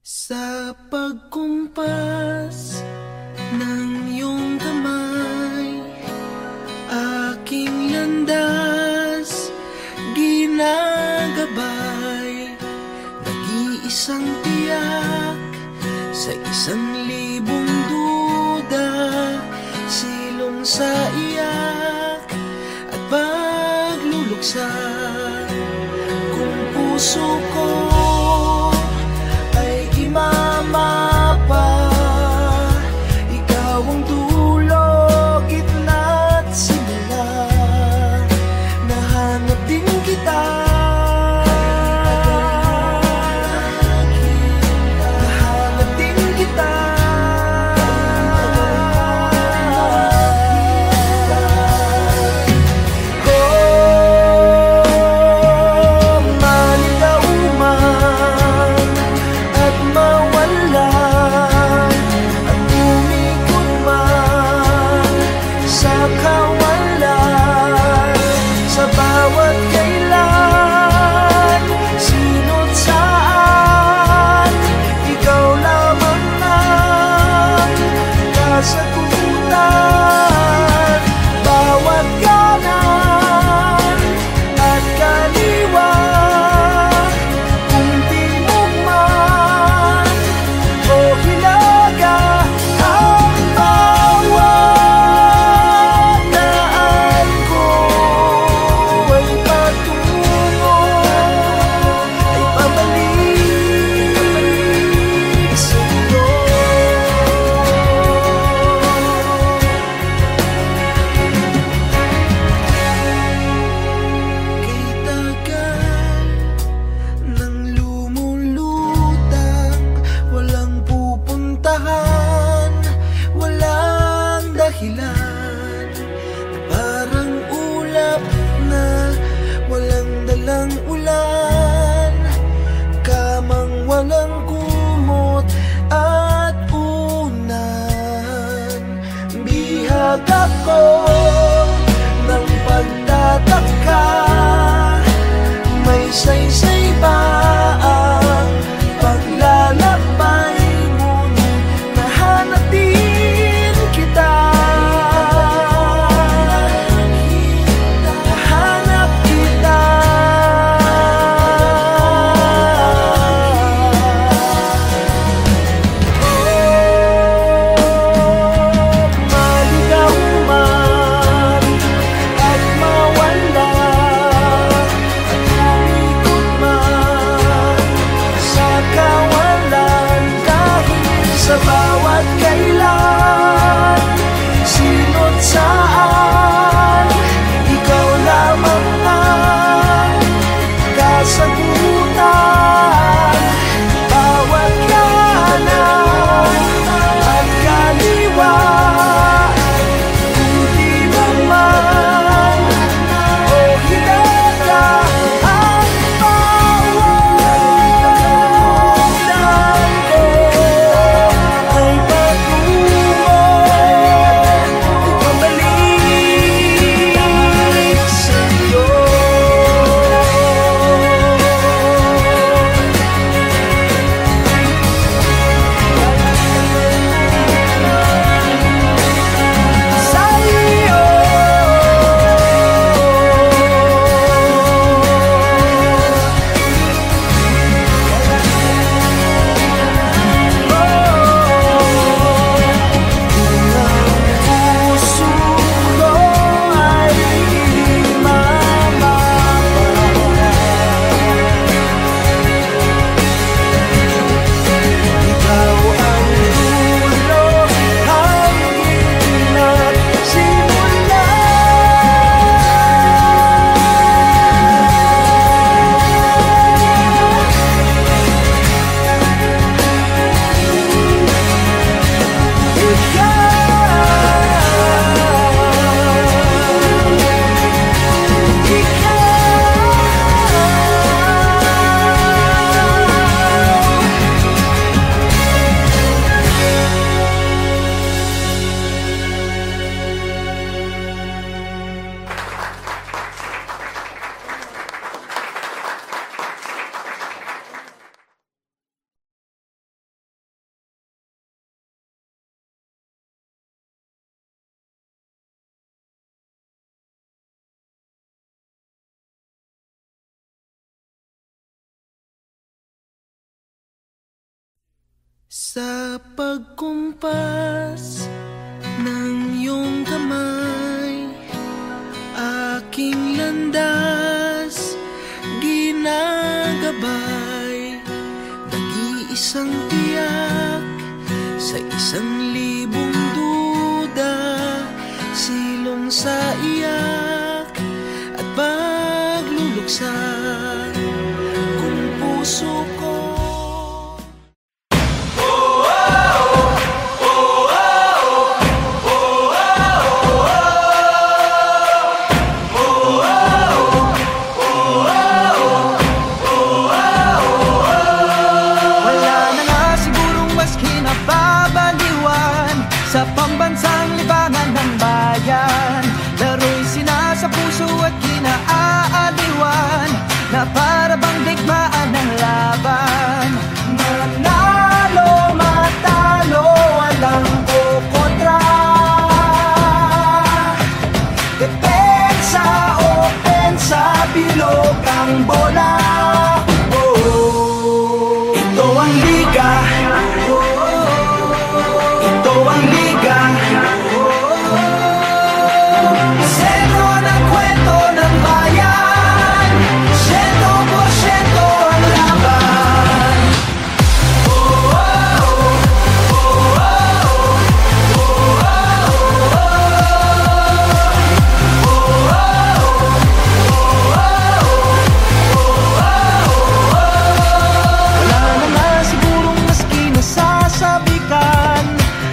Sa pagkumpas ng iyong kamay, aking landas ginagabay. Nag-iisang tiyak sa 1,000 duda, silong sa iyak at pagluluksa. Kung puso ko mapa, ikaw ang dulo, gitna't simula. Nahanap din kita, nahanap din kita. Kung maligaw man at mawala, sa kawalan, sa bawat kailan Sa pagkumpas ng iyong kamay, aking landas ginagabay. Nag-iisang tiyak sa 1,000 duda, silong sa iyak at pagluluksa kung puso ko. Sa pambansang libangan ng bayan, laro'y sinasa puso at kinaaliwan, na para bang digmaan ng laban. Manalo, matalo, walang kukontra. Depensa, opensa, bilog ang bola. Oh, ito ang liga. Ito ang liga. Sentro ng kwento ng bayan, 100% ang laban. Wala na nga sigurong maski nasasabikan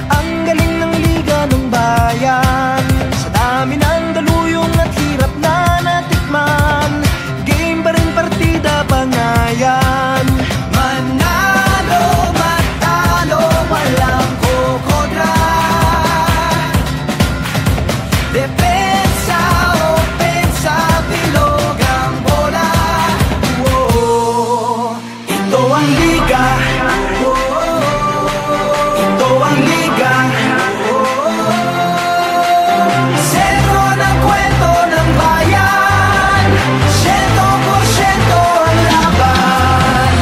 ang galing ng liga ng bayan. Sa dami ng daluyong at hirap na natikman, game pa rin partida bangayan. Manalo, matalo, walang kukontra. Depensa, opensa, bilog ang bola. Oh, ito ang liga. Ito ang liga. Sentro ng kwento ng bayan, 100% ang laban.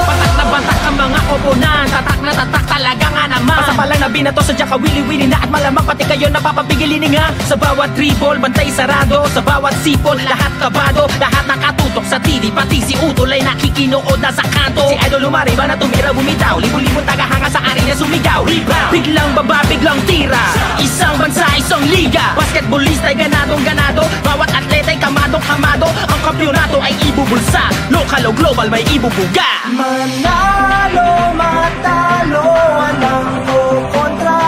Patak na batak ang mga oponan, tatak na tatak talaga nga naman. Pasapalang na binato sa Jaka wili-wili na at malamang pati kayo napapapigilin nga. Sa bawat dribble, bantay sarado, sa bawat sipol, lahat kabado, lahat nakatutok sa TV, pati si Utol ay nakikinood na sa kanto. Si Idol lumariba na tumira bumitaw, libo-libong tagahanga sa arena sumigaw. Rebound, biglang baba, biglang tira, isang bansa, isang liga. Basketballista ay ganadong ganado, bawat atleta ay kamadong kamado. Ang kampyonato ay ibubulsa, lokal o global may ibubuga. Manalo, matalo, walang kukontra.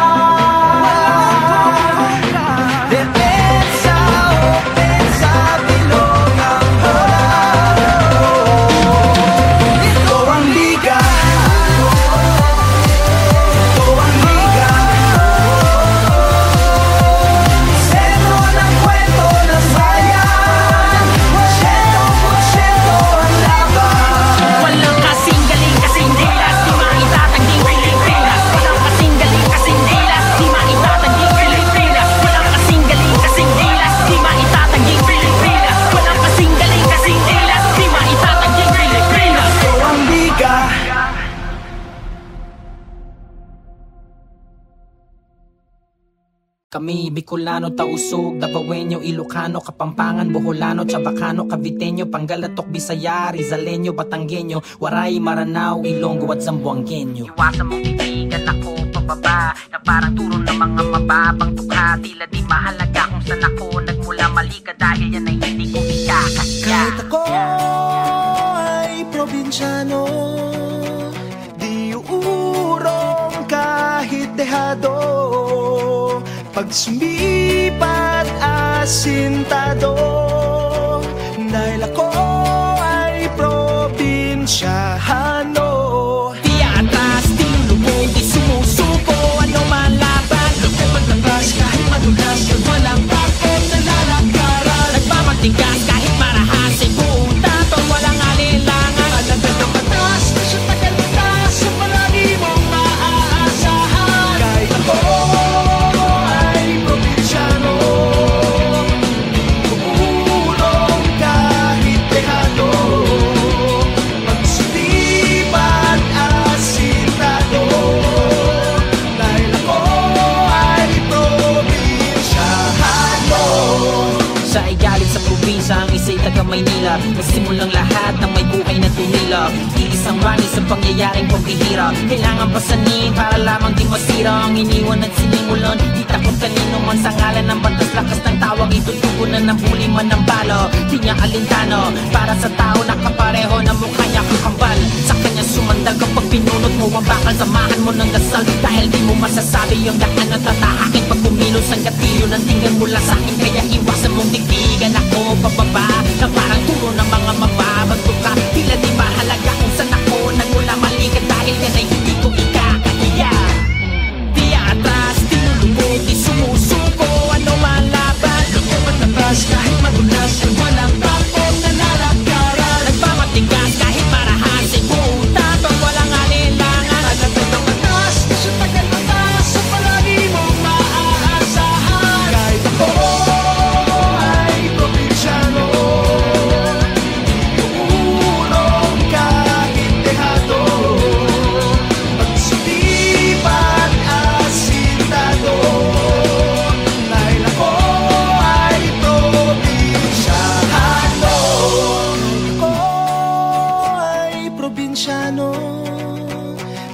Depensa, opensa, bilog ang bola. Ito ang liga. Ito ang liga. Sentro ng kwento ng bayan, 100% ang laban. Walang kasing galing, kasing dilas, di maitatanging Pilipinas. Walang kasing galing, kasing dilas, di maitatanging Pilipinas. Walang kasing galing, kasing dilas, di maitatanging Pilipinas. Walang kasing galing, kasing dilas, di maitatanging Pilipinas. Ito ang liga. Kami Bicolano, Tausug, Davaoenyo, Ilocano, Kapampangan, Boholano, Chabacano, Caviteño, Pangalatok, Bisaya, Rizaleño, Batanggenyo, Waray, Maranao, Ilonggo at Zamboangueño. Iwasan mong titigan ako pababa, na parang turo ng mga mababang tukha. Tila di mahalaga kung saan ako nagmula, mali ka dahil yan ay hindi ko ikakasya. Kahit ako ay probinsyano, di uurong kahit dehado. Pag sumipat asintado, dahil ako ay probinsyano. Di atras, di lulubog, di sumusuko, ano man laban. Maglagas kahit madulas, walang bakit na lalakaran. Nagmamatigas kahit marahas, ay buong tatong walang alinlangan. Alagad ng batas, sa tagal batas, sa palagi mong maaasahan. Nagsimulang lahat ng may buhay na tumila. Iisang rani sa pangyayaring pagbihira. Kailangan pasanin para lamang di masira ang iniwan at sinimulan. Di takot kanino man sa ngalan ng batas. Lakas ng tawag itutugunan ng huli man ng balo. Di niya alintano para sa tao na kapareho na mukha niya kukambal. Sa kanya sumandal kapag pinunot mo ang bakal. Samahan mo ng dasal dahil di mo masasabi yung daan at tatahakin. Pag kumilos ang gatilyo ng tingin mula sa akin. Kaya iwasan mong digdigan ako pababa na parang turo ng mga mababagto ka. Tila di mahalaga kung saan ako nagmula mali ka dahil yan ay hindi ko ikakahiya. Di atras, di lulubog, di sumusuko. Ano man laban, loko matabas kahit madulas. Walang tapong na nalakaran. Nagpamatigas kahit marahasin mo utak. Pag walang alinlangan, naglatod ng batas. Sa tagal batas, sa palagi mong maaasahan. Kahit ako ay probinsyano, uurong kahit dehado. Pagsulipan asintado, dahil ako ay probinsyano. Ako ay probinsyano,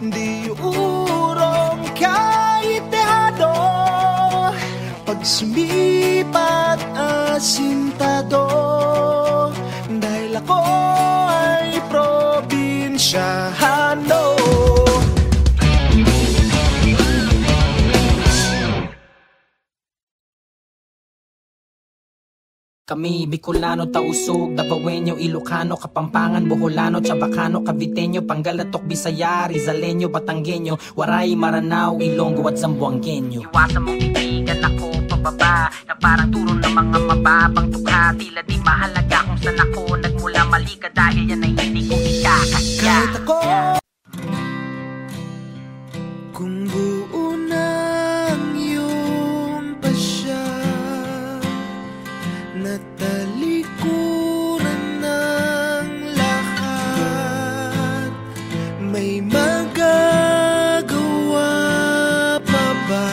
di uurong kahit dehado. Pag sumipat asintado, dahil ako ay probinsyano. Kami Bicolano, Tausug, Davaoenyo, Ilocano, Kapampangan, Boholano, Chabacano, Caviteño, Pangalatok, Bisaya, Rizaleño, Batanggenyo, Waray, Maranao, Ilonggo at Zamboangueño. Iwasan mong titigan ako pababa na parang turo ng mga mababang tukha. Tila di mahalaga kung saan ako nagmula mali ka dahil yan ay hindi ko ikakahiya. Kahit ako kung buo ng iyong pasya, natalikuran ng lahat, may magagawa pa ba?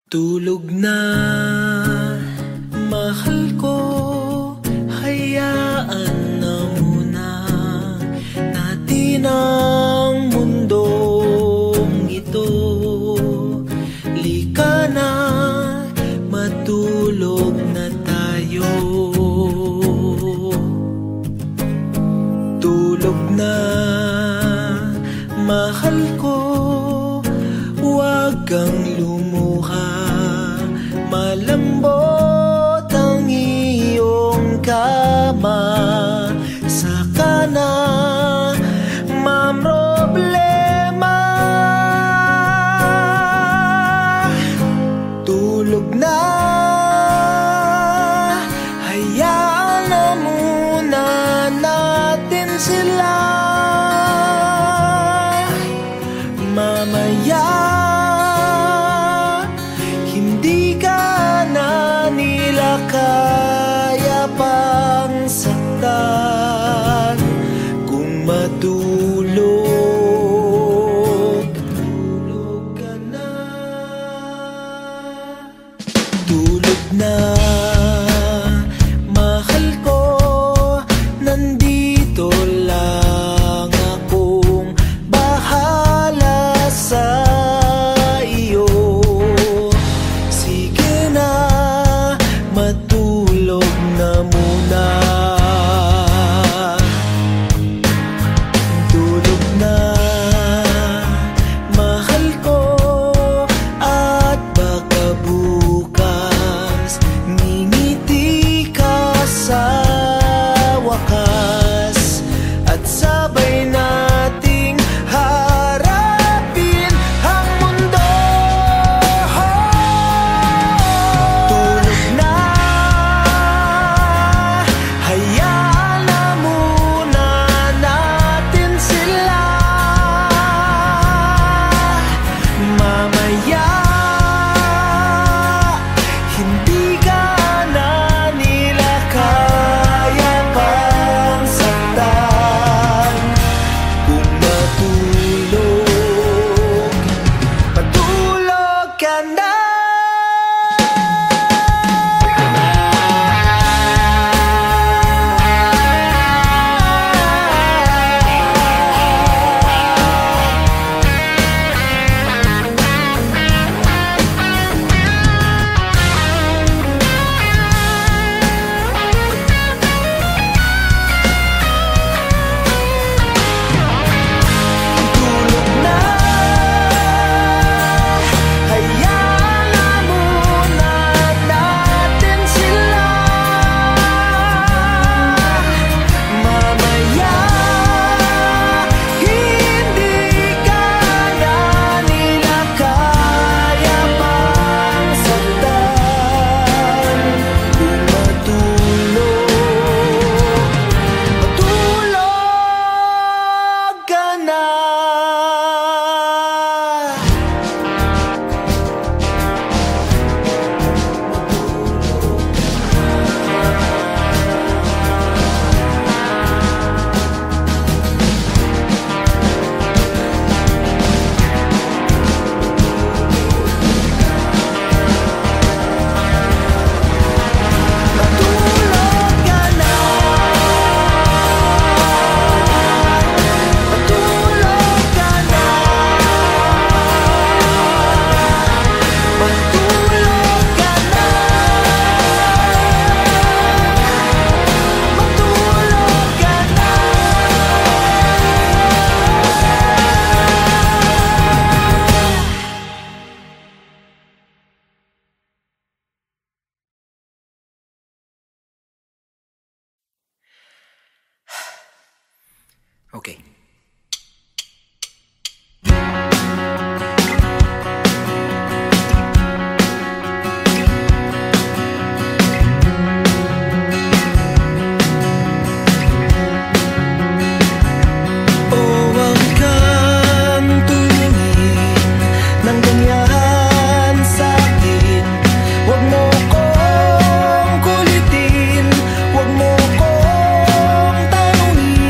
Tulog na, mahal ko, hayaan na muna natin ang mundong ito. Lika na, matulog na tayo. Tulog na, mahal ko, huwag kang lumuha. Malambot ang iyong kama, saka na mamroblema. Tulog na, hayaan na muna natin sila. Mamaya kaya pang saktan kung matulog. Tulog ka na, tulog na, mahal ko, nandito lang akong bahala sa iyo. Sige na, matulog na muna. Tulog na, mahal ko, at baka bukas ngingiti ka sa wakas, at sabay nating harapin ang mundo. Tulog na, hayaan na muna natin sila. Mamaya hindi ka na nila kaya pang saktan kung matulog. Matulog ka na. Tulog na, hayaan na muna natin sila. Mamaya hindi ka na nila kaya pang saktan kung matulog. Matulog ka na. Matulog ka na. Matulog ka na. Matulog ka na. Matulog ka na. Okay. O wag kang tumingin ng ganyan sa'kin. Wag mo kong kulitin, wag mo kong tanungin.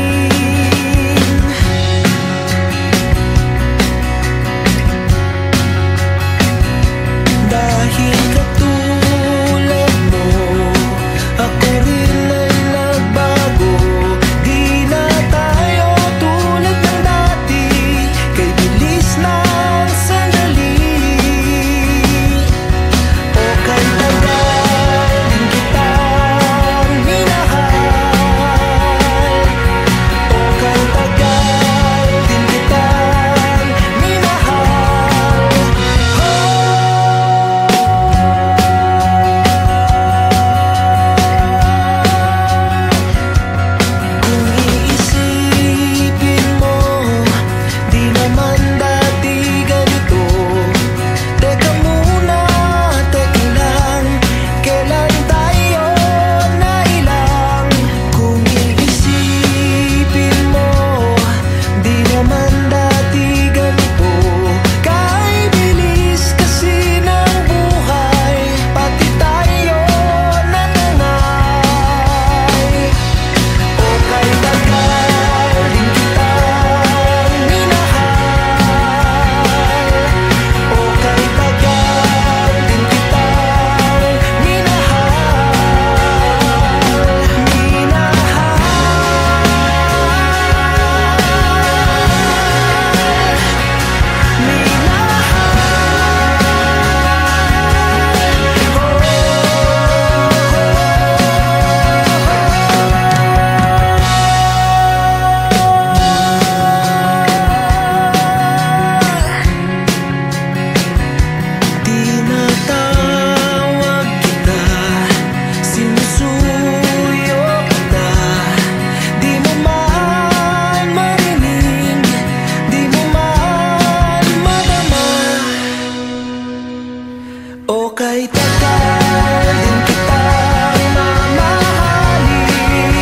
kay tagal din kitang mamahalin.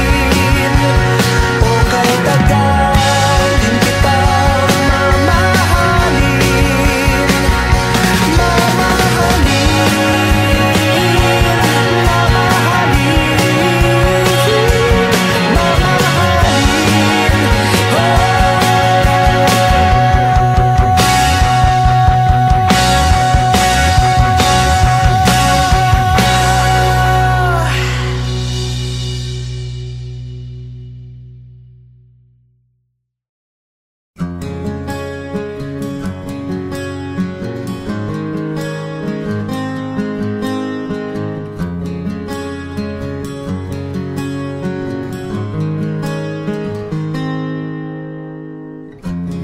O kay tagal din kitang mamahalin.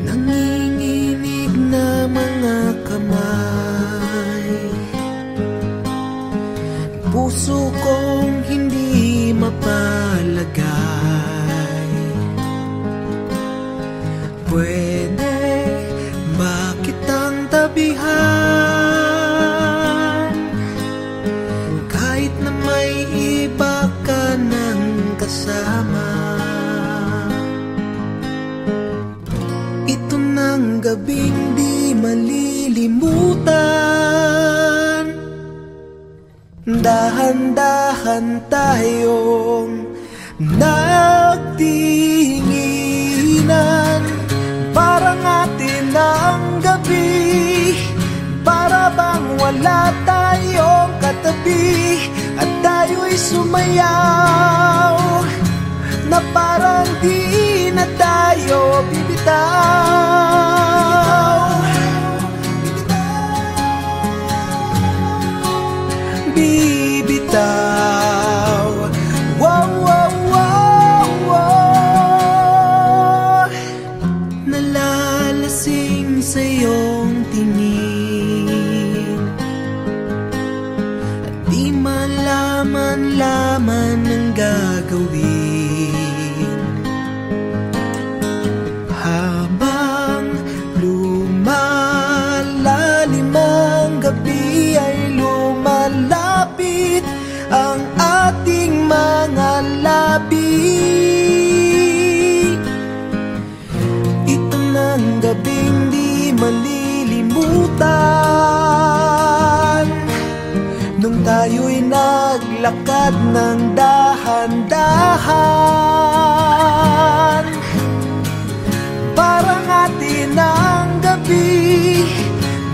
Nanginginig na mga kamay, puso kong hindi mapalagay. Pwede ba kitang tabihan, kahit na may iba ka ng kasama? Ito ng gabing di malilimutan, dahan-dahan tayong nagtinginan. Parang atin ang gabi, para bang wala tayong katabi, at tayo'y sumayaw na parang di na tayo bibitaw. Bibitaw. Wow, wow, wow, wow. Nalalasing sa iyong tingin, at di malaman-laman ang gagawin. Habang lumalalim ang gabi, ay lumalapit ang ating mga labi. Ito ng gabing di malilimutan, nung tayo'y naglakad ng dahan-dahan. Parang atin ang gabi,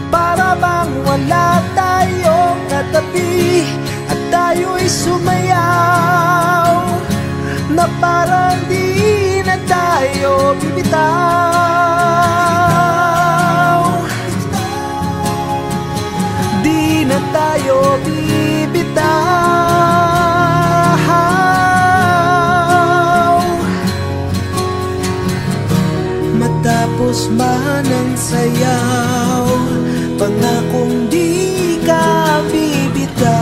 para bang wala tayong katabi, at tayo'y sumayaw na parang di na tayo bibitaw. Di na tayo bibitaw. Matapos man ang sayaw, pangakong di ka bibitaw.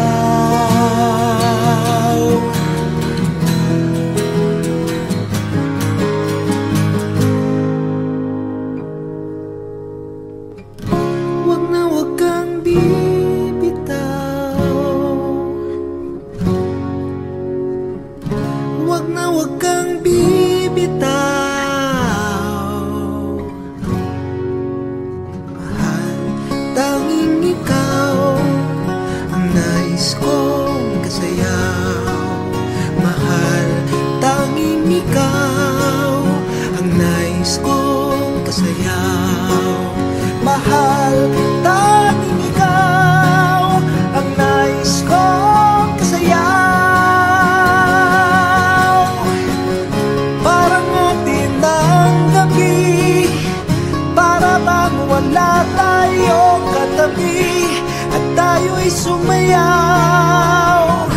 Wag na wag kang bibitaw. Wag na wag kang bibitaw. Mahal, tanging ikaw ang nais kong kasayaw. Mahal, tanging ikaw ang nais kong kasayaw. Mahal, tanging ikaw ang nais kong kasayaw. Parang atin ang gabi, para bang wala tayong katabi, at tayo'y sumayaw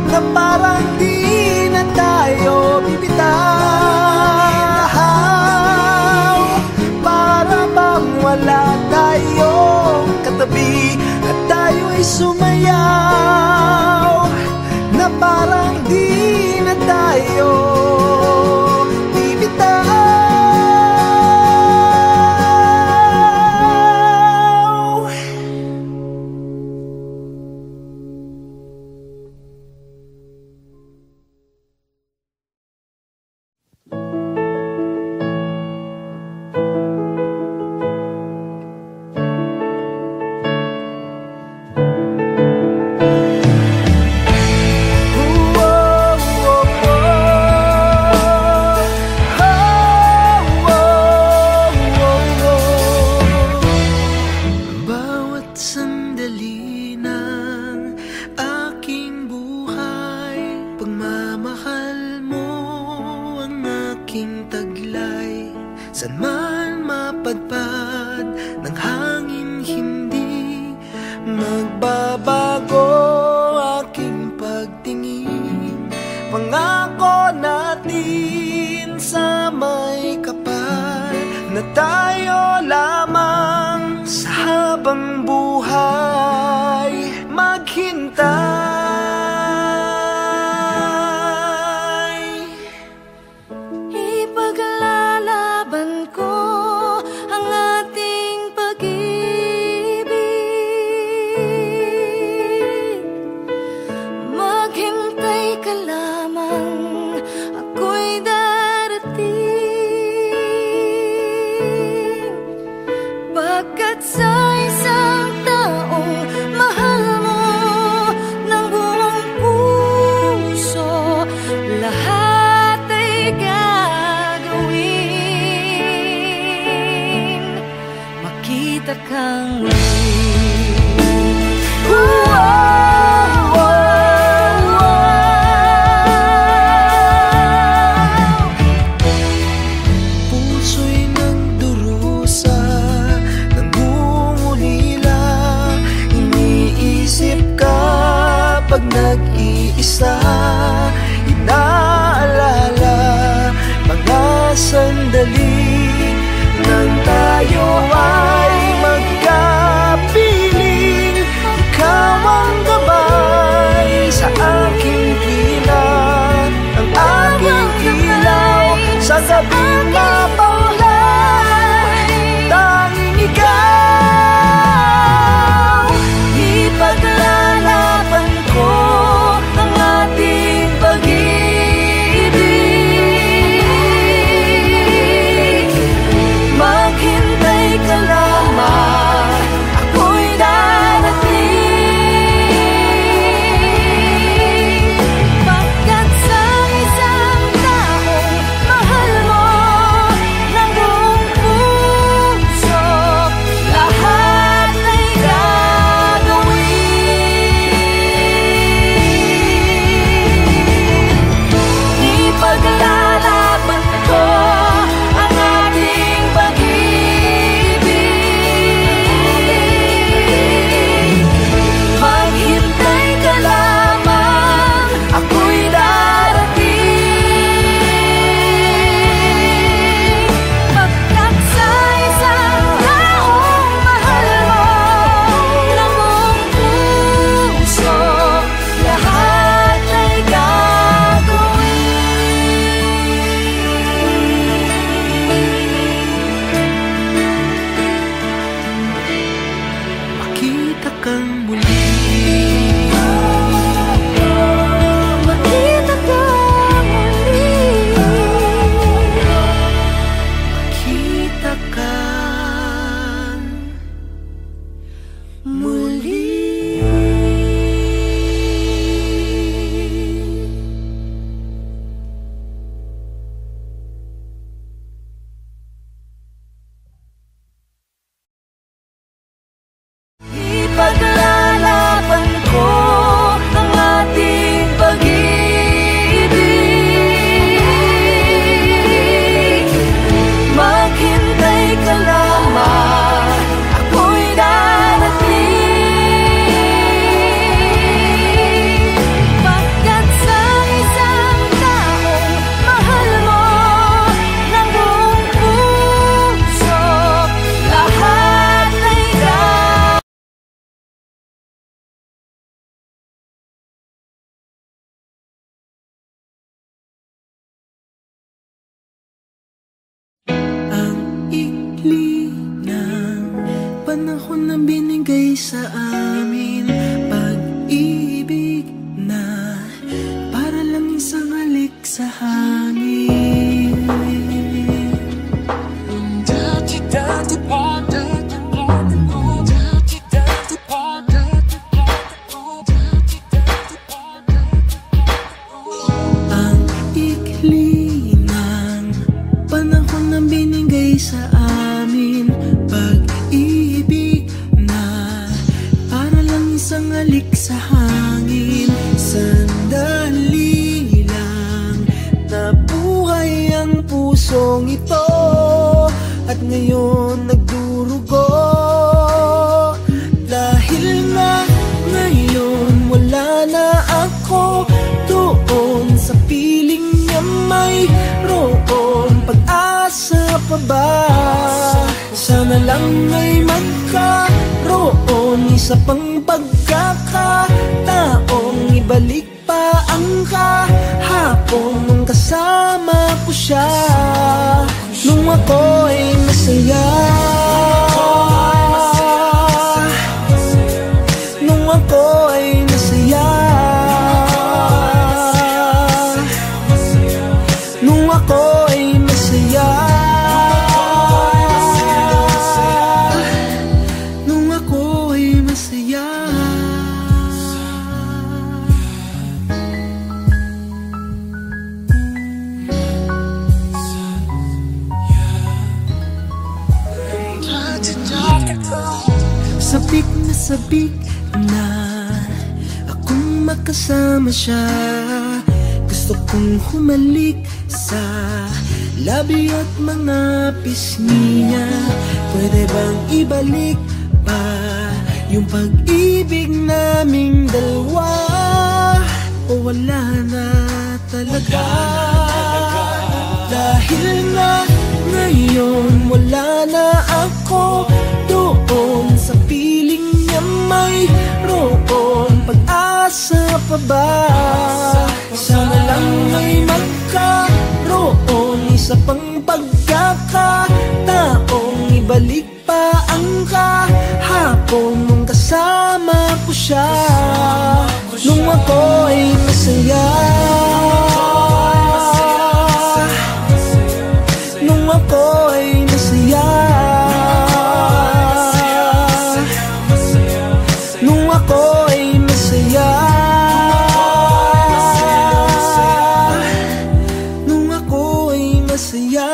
na parang di na tayo bibitaw. Para bang wala tayong katabi, at tayo'y sumayaw na parang di na tayo bibitaw. San man mapadpad ng hangin, hindi magbabago aking pagtingin. Pangako natin sa may kapal na tayo lamang sa habang buhay maghintay. Ipaglalaban ko ang ating pag-ibig. Maghintay ka lamang, ako'y darating. Pagkat sa isang taong mahal mo ng buong puso, lahat ay gagawin. Makita kang Puso'y nagdurusa, nangungulila. Iniisip ka pag nag-iisa. Inaalala mga sandali nang tayo ay magkapiling. Ikaw ang gabay sa aking kilan, ang aking ilaw sa gabing mapaulay. Tanging ikaw, ipaglalaban ko ang ating pag-ibig. Maghintay ka lamang, ako'y darating. pagkat sa isang taong mahal mo ng buong puso, lahat ay gagawin. Ipaglalaban ko ang ating pag-ibig. Maghintay ka lamang, ako'y darating. Pagkat sa isang taong mahal mo ng buong puso, lahat ay gagawin. Makita kang muli, Makita ka muli. makita kang muli. Ipaglalaban ko ang ating pag-ibig. Maghintay ka lamang, ako'y darating. Pagkat sa isang taong mahal mo ng buong puso, lahat ay Ang ikli ng panahon na binigay sa amin, pag-ibig na para lang isang halik sa hangin. Ang ikli ng panahon na binigay sa amin, pag-ibig na para lang isang halik sa hangin. Sandali lang nabuhay ang pusong ito. ngayon nagdurugo. Dahil nga ngayon wala na ako doon sa piling niya mayroon pag-asa pa ba? Sana lang ay magkaroon isa pang pagkakataong ibalik pa ang kahapon nung kasama ko siya, nung ako ay masaya, nung ako ay masaya, nung ako ay masaya, nung ako ay masaya. Sabik na sabik na akong makasama siya. Gusto kong humalik sa labi at mga pisngi niya. Pwede bang ibalik pa yung pag-ibig naming dalawa? O wala na talaga? Dahil na ngayon wala na ako doon sa piling niya mayroon pag-asa pa ba? Sana lang ay magkaroon isa pang pagkakataong ibalik pa ang kahapon nung kasama ko siya, nung ako ay masaya, nung ako ay masaya, nung ako ay masaya, nung ako ay masaya.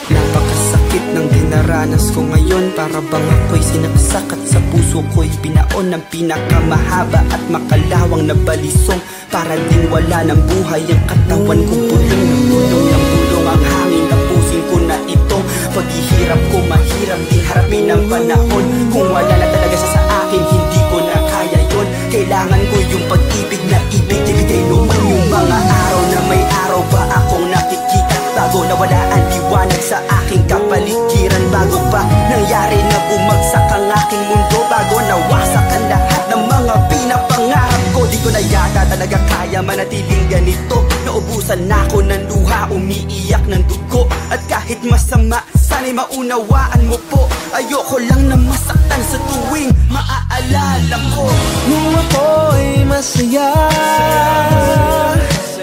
Napakasakit ng dinaranas ko ngayon. Para bang ako'y sinaksak at sa puso ko'y binaon ng pinakamahaba at makalawang na balisong. Para din wala ng buhay ang katawan ko. Bulong ng bulong ng bulong ang hangin. Tapusin ko na itong paghihirap ko. Mahirap din harapin ang panahon. Kung wala na talaga siya sa akin, hindi ko na kaya yun. Kailangan ko yung pag-ibig na ibig. Ibigay naman yung mga araw na may araw ba akong nakikita. Bago nawala ang liwanag sa aking kapaligiran. Bago pa nangyari na bumagsak ang aking mundo. Bago nawasak ang lahat ng mga pinapangarap ko. Di ko na yata talaga kaya manatiling ganito. Naubusan na ako ng luha, umiiyak ng dugo. At kahit masama, sana'y maunawaan mo po. Ayoko lang na masaktan sa tuwing maaalala ko. Nung ako ay masaya,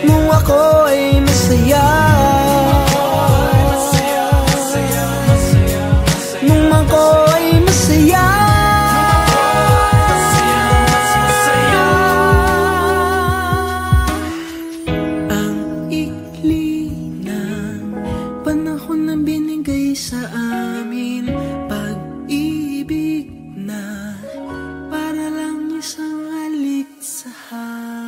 nung ako ay masaya, nung ako ay masaya, ang ikli ng panahon na binigay sa amin, pag-ibig na para lang isang halik sa hangin.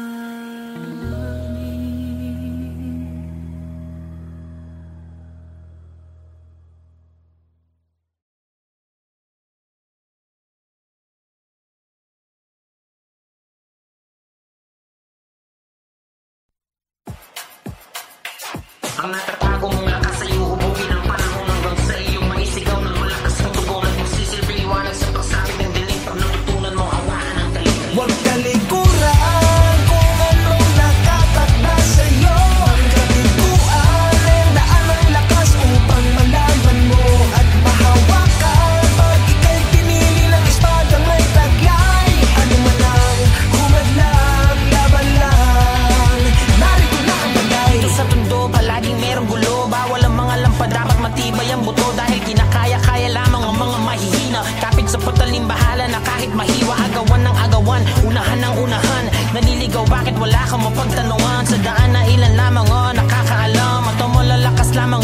Ang natatago mong lakas sa'yo, hubugin ang panahon hanggang sa iyong maisigaw ng malakas ng tugon at magsisilbing liwanag sa pagsapit ng dilim. Pag natutunan mo hawaan ang talikay. Huwag talikuran kung anong nakatakda sa'yo. Hanggang ituan, daan ang lakas upang malaman mo at mahawakan. Pag ika'y pinili ng espada may taglay, ano man ang humadlang, laban lang, narito na ang bagay. Ito sa tundo, palaging merong gulo. Bawal ang mga lampa, dapat matibay ang buto. Dahil kinakaya-kaya lamang ang mga mahihina. Kapit sa patalim, bahala na kahit mahiwa. Agawan ng agawan, unahan ng unahan. Naliligaw, bakit wala kang mapagtanungan? Sa daan na ilan lamang nakakaalam. At malalakas lamang